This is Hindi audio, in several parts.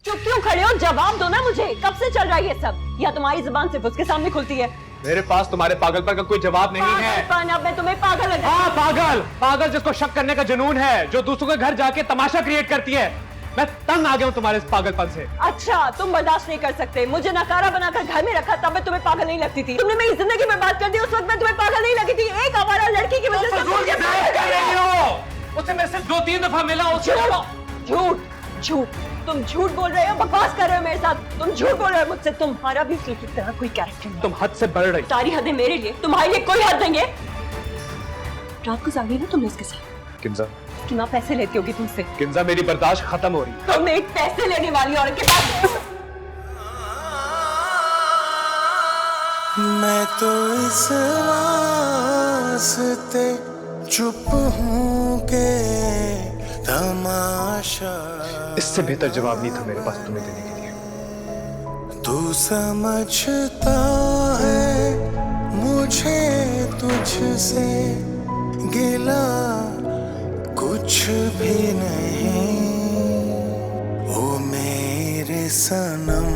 चुप क्यों खड़े हो? जवाब दो ना मुझे, कब से चल रहा है ये सब? या तुम्हारी जुबान सिर्फ उसके सामने खुलती है? मेरे पास तुम्हारे पागलपन का कोई जवाब नहीं है। पागलपन? अब मैं तुम्हें पागल लगा? हाँ पागल, पागल जिसको शक करने का जुनून है, जो दूसरों के घर जाके तमाशा क्रिएट करती है। मैं तंग आ गया हूँ तुम्हारे इस पागलपन से। अच्छा, तुम बर्दाश्त नहीं कर सकते। मुझे नकारा बनाकर घर में रखा तब मैं तुम्हें पागल नहीं लगती थी। तुमने मेरी जिंदगी बर्बाद कर दी, उस वक्त मैं तुम्हें पागल नहीं लगी थी। एक आवारा लड़की की वजह से उसे मैं सिर्फ 2-3 दफा मिला। झूठ झूठ, तुम झूठ बोल रहे हो, बकवास कर रहे हो मेरे साथ। तुम झूठ बोल रहे हो मुझसे। तुम्हारा भी उसकी तरह कोई कैरेक्टर नहीं। तुम हद से बढ़ रही। सारी हदें मेरे लिए, तुम्हारे लिए कोई हद नहीं है। रात को जागी ना तुमने उसके साथ। किंजा, कि माँ पैसे लेती होगी तुमसे। किंजा मेरी बर्दाश्त खत्म हो रही है। तुम एक पैसे लेने वाली औरत के पास। मैं तो इस वास्ते चुप हूँ के तमाशा। इससे बेहतर जवाब नहीं था मेरे पास तुम्हें देने के लिए। तू समझता है मुझे तुझसे गिला कुछ भी नहीं। ओ मेरे सनम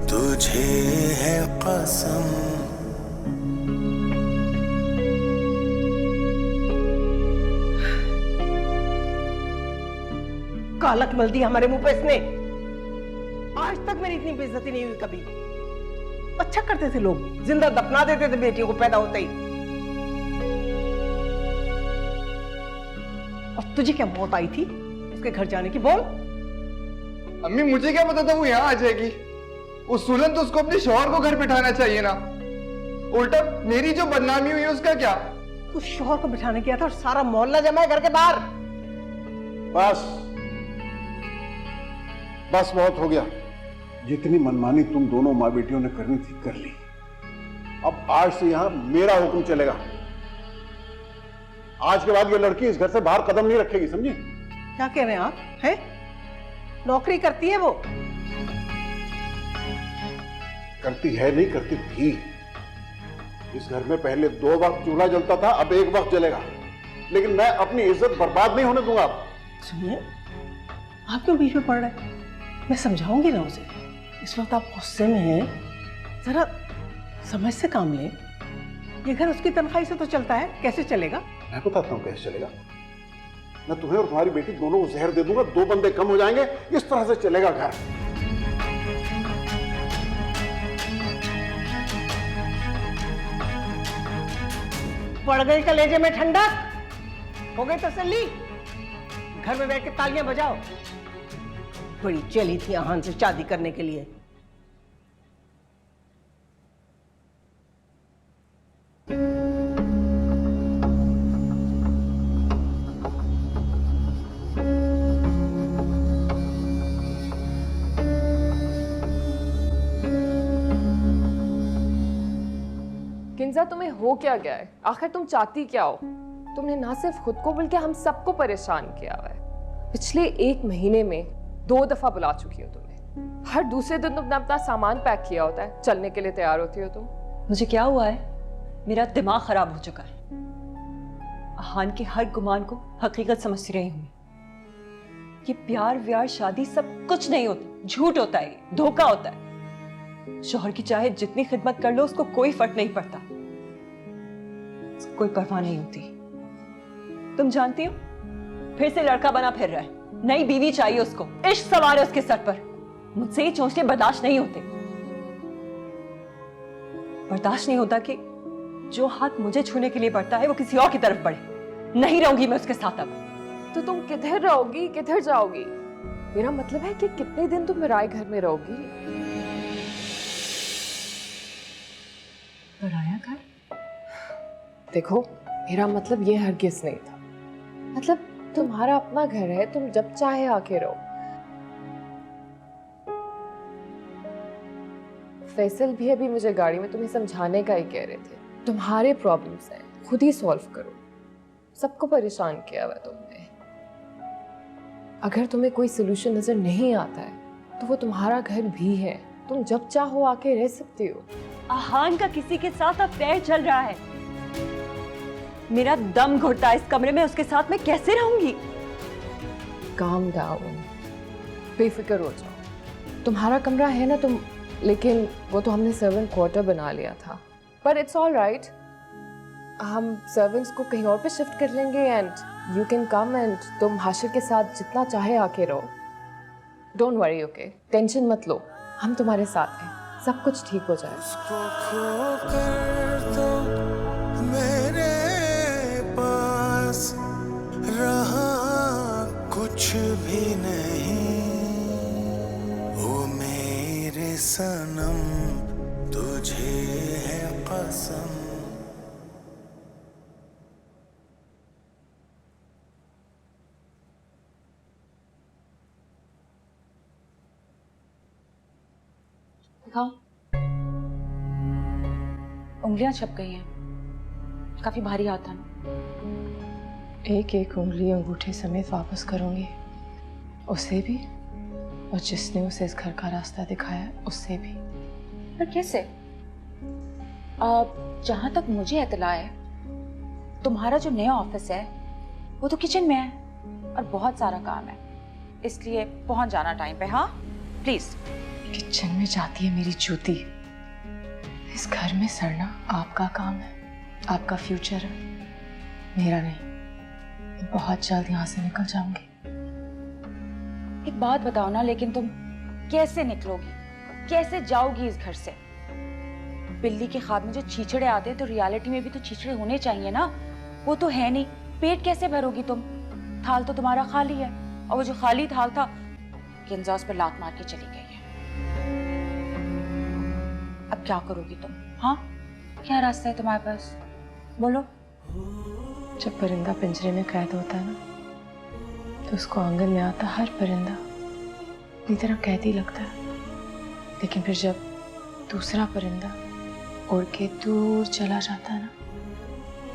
तुझे है कसम। कालक मल दी हमारे मुंह पे इसने। आज तक मेरी इतनी बेइज्जती नहीं हुई कभी। अच्छा करते थे लोग, जिंदा दफना देते थे बेटियों को पैदा होते ही। और तुझे क्या मौत आई थी उसके घर जाने की? बोल। अम्मी मुझे क्या पता था वो यहाँ आ जाएगी। उस सुलन तो उसको अपने शौहर को घर बिठाना चाहिए ना। उल्टा मेरी जो बदनामी हुई है उसका क्या? तू शौहर को बिठाने गया था और सारा मोहल्ला जमा है घर के बाहर। बस बस बहुत हो गया। जितनी मनमानी तुम दोनों माँ बेटियों ने करनी थी कर ली। अब आज से यहां मेरा हुक्म चलेगा। आज के बाद ये लड़की इस घर से बाहर कदम नहीं रखेगी, समझी? क्या कह रहे हैं आप? हैं? नौकरी करती है वो? करती है नहीं, करती थी। इस घर में पहले 2 वक्त चूल्हा जलता था, अब 1 वक्त जलेगा। लेकिन मैं अपनी इज्जत बर्बाद नहीं होने दूंगा। सुनिए, आप क्यों बीच में पड़ रहे हैं? मैं समझाऊंगी ना उसे। इस वक्त आप गुस्से में हैं, जरा समझ से काम लें। ये घर उसकी तनख्वाही से तो चलता है, कैसे चलेगा? मैं बताता हूं कैसे चलेगा। मैं तुम्हें और तुम्हारी बेटी दोनों को जहर दे दूंगा, 2 बंदे कम हो जाएंगे। इस तरह से चलेगा घर। पड़ गई कलेजे में ठंडक? हो गई तसल्ली? घर में बैठ के तालियां बजाओ। बड़ी चली थी आहान से शादी करने के लिए। किंजा, तुम्हें हो क्या गया है? आखिर तुम चाहती क्या हो? तुमने ना सिर्फ खुद को बल्कि हम सबको परेशान किया हुआ है। पिछले 1 महीने में 2 दफा बुला चुकी हो तुम्हें। हर दूसरे दिन तुमने अपना सामान पैक किया होता है, चलने के लिए तैयार होती हो तुम। मुझे क्या हुआ है? मेरा दिमाग खराब हो चुका है। आहान के हर गुमान को हकीकत समझती रही हूँ। ये प्यार व्यार शादी सब कुछ नहीं होता, झूठ होता है, धोखा होता है। शौहर की चाहे जितनी खिदमत कर लो उसको कोई फर्क नहीं पड़ता, उसको कोई परवाह नहीं होती। तुम जानती हो, फिर से लड़का बना फिर रहा है। नई बीवी चाहिए उसको, इश्क सवार है उसके सर पर। मुझसे ये चोंचले बर्दाश्त नहीं होते। बर्दाश्त नहीं होता कि जो हाथ मुझे छूने के लिए बढ़ता है वो किसी और की तरफ बढ़े। नहीं रहूंगी मैं उसके साथ अब। तो तुम किधर रहोगी, किधर जाओगी? मेरा मतलब है कि कितने दिन तुम मेराए घर में रहोगी? पराया घर? देखो, मेरा मतलब ये हरगिज नहीं था। मतलब तुम्हारा अपना घर है, तुम जब चाहे आके रहो। फैसल भी अभी मुझे गाड़ी में तुम्हें समझाने का ही कह रहे थे। तुम्हारे प्रॉब्लम्स हैं, खुद ही सॉल्व करो। सबको परेशान किया हुआ तुमने। अगर तुम्हें कोई सोल्यूशन नजर नहीं आता है तो वो तुम्हारा घर भी है, तुम जब चाहो आके रह सकती हो। आहान का किसी के साथ अफेयर चल रहा है। मेरा दम घुटता है इस कमरे में, उसके साथ मैं कैसे रहूंगी? काम डाउन, बेफिक्र हो जाओ। तुम्हारा कमरा है ना तुम, लेकिन वो तो हमने सर्वेंट क्वार्टर बना लिया था। पर इट्स ऑल राइट, हम सर्वेंट्स को कहीं और पे शिफ्ट कर लेंगे and you can come and तुम हाशिर के साथ जितना चाहे आके रहो। Don't worry, okay? टेंशन मत लो, हम तुम्हारे साथ हैं, सब कुछ ठीक हो जाएगा। उसको खोकर तो मेरे पास रहा कुछ भी नहीं, ओ मेरे सनम तुझे है कसम। दिखाओ, उंगलियां छप गई हैं, काफी भारी हाथ था ना। एक एक उंगली अंगूठे समेत वापस करूंगी, उसे भी और जिसने उसे इस घर का रास्ता दिखाया उससे भी। पर कैसे? जहां तक मुझे इत्तला है, तुम्हारा जो नया ऑफिस है वो तो किचन में है और बहुत सारा काम है, इसलिए पहुंच जाना टाइम पे। हाँ प्लीज। किचन में जाती है मेरी जूती, इस घर में सड़ना आपका काम है, आपका फ्यूचर है, मेरा नहीं। बहुत जल्द यहाँ से निकल जाऊंगी। एक बात बताओ ना, लेकिन तुम कैसे निकलोगी, कैसे जाओगी इस घर से? बिल्ली के ख्वाब में जो छीछड़े आते हैं तो रियलिटी में भी तो छीछड़े होने चाहिए ना, वो तो है नहीं। पेट कैसे भरोगी तुम? थाल तो तुम्हारा खाली है, और वो जो खाली थाल था किंजा उस पर लात मार के चली गई है। अब क्या करोगी तुम? हाँ, क्या रास्ता है तुम्हारे पास, बोलो। जब परिंदा पिंजरे में कैद होता है ना, तो उसको आंगन में आता हर परिंदा अपनी तरह कैद ही लगता है। लेकिन फिर जब दूसरा परिंदा उड़ के दूर चला जाता है ना,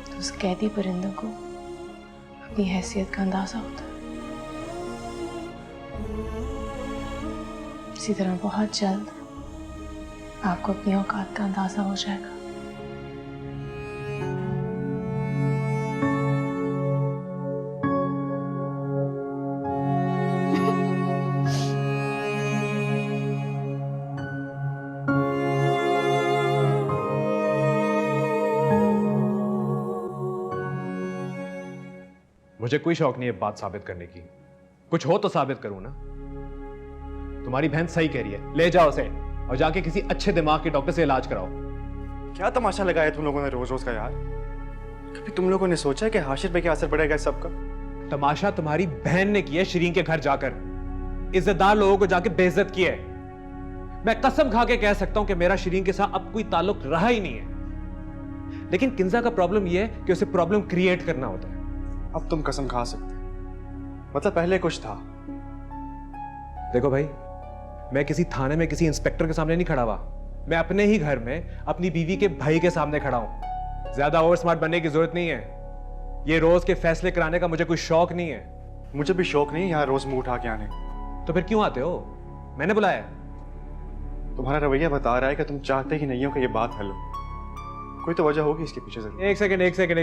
तो उस कैदी परिंदों को अपनी हैसियत का अंदाजा होता है। इसी तरह बहुत जल्द आपको अपनी औकात का अंदाजा हो जाएगा। मुझे कोई शौक नहीं है बात साबित करने की, कुछ हो तो साबित करूं ना। तुम्हारी बहन सही कह रही है, ले जाओ उसे और जाके किसी अच्छे दिमाग के डॉक्टर से इलाज कराओ। क्या तमाशा लगाया तुम लोगों ने रोज रोज का यार? कभी तुम लोगों ने सोचा कि हाशिर पे क्या असर पड़ेगा इस सबका? तमाशा तुम्हारी बहन ने किया शिरीन के घर जाकर, इज्जतदार लोगों को जाके बेइज्जत किया है। मैं कसम खा के कह सकता हूं कि मेरा शिरीन के साथ अब कोई ताल्लुक रहा ही नहीं है। लेकिन किंजा का प्रॉब्लम यह है कि उसे प्रॉब्लम क्रिएट करना होता है। अब तुम कसम खा सकते, मतलब पहले कुछ था। देखो भाई, मैं किसी थाने में किसी इंस्पेक्टर के सामने नहीं खड़ा हुआ, मैं अपने ही घर में अपनी बीवी के भाई के सामने खड़ा हूं। ज्यादा ओवर स्मार्ट बनने की जरूरत नहीं है। ये रोज के फैसले कराने का मुझे कोई शौक नहीं है। मुझे भी शौक नहीं यहाँ रोज मुंह उठा के आने। तो फिर क्यों आते हो? मैंने बुलाया। तुम्हारा रवैया बता रहा है कि तुम चाहते ही नहीं हो कि ये बात हल हो। कोई तो वजह होगी इसके पीछे जरूर। एक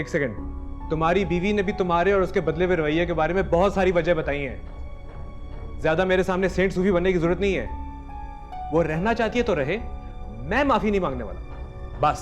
सेकंड। तुम्हारी बीवी ने भी तुम्हारे और उसके बदले हुए रवैये के बारे में बहुत सारी वजह बताई हैं। ज्यादा मेरे सामने सेंट सूफी बनने की जरूरत नहीं है। वो रहना चाहती है तो रहे, मैं माफी नहीं मांगने वाला, बस।